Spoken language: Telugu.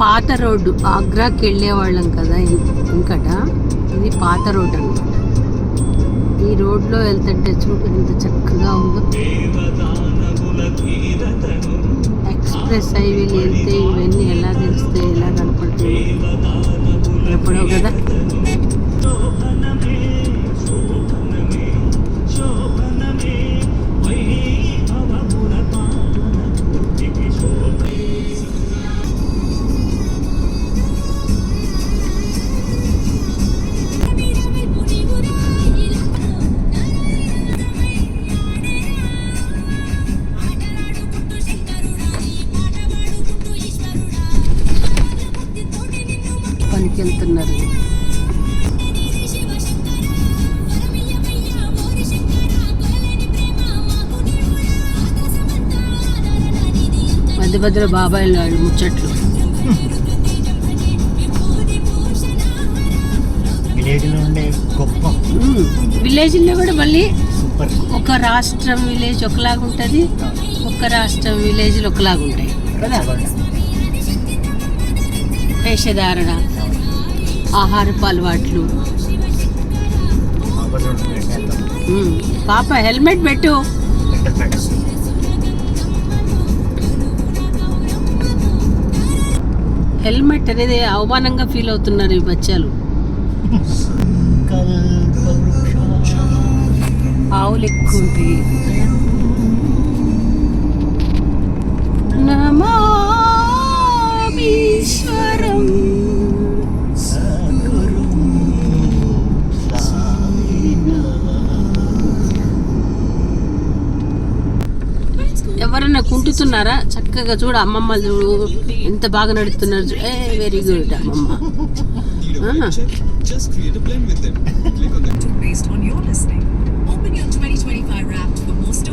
పాత రోడ్డు, ఆగ్రాకి వెళ్ళే వాళ్ళం కదా ఇంకట. ఇది పాత రోడ్డు అనమాట. ఈ రోడ్లో వెళ్తుంటే చూడు ఎంత చక్కగా ఉందో. ఎక్స్ప్రెస్ హైవేలు వెళ్తే ఇవన్నీ ఎలా తెలుస్తాయి, ఎలా కనపడతాయి ఎప్పుడో కదా. పనికి వెళ్తున్నారు. మధ్య మధ్యలో బాబాయ్ వాడు ముచ్చట్లు. విలేజ్లో కూడా మళ్ళీ ఒక రాష్ట్రం విలేజ్ ఒకలాగా ఉంటుంది, ఒక రాష్ట్రం విలేజ్లు ఒకలాగా ఉంటాయి కదా. వేషధారణ, ఆహారపు అలవాట్లు. పాప హెల్మెట్ పెట్టు. హెల్మెట్ అనేది అవమానంగా ఫీల్ అవుతున్నారు ఈ బచ్చాలు. ఆవులు ఎక్కువ ఉంటాయి. నమామీశ్వరం ఎవరన్నా కుంటున్నారా? చక్కగా చూడు అమ్మమ్మ, చూడు ఎంత బాగా నడుస్తున్నారు. వెరీ గుడ్ అమ్మమ్మ.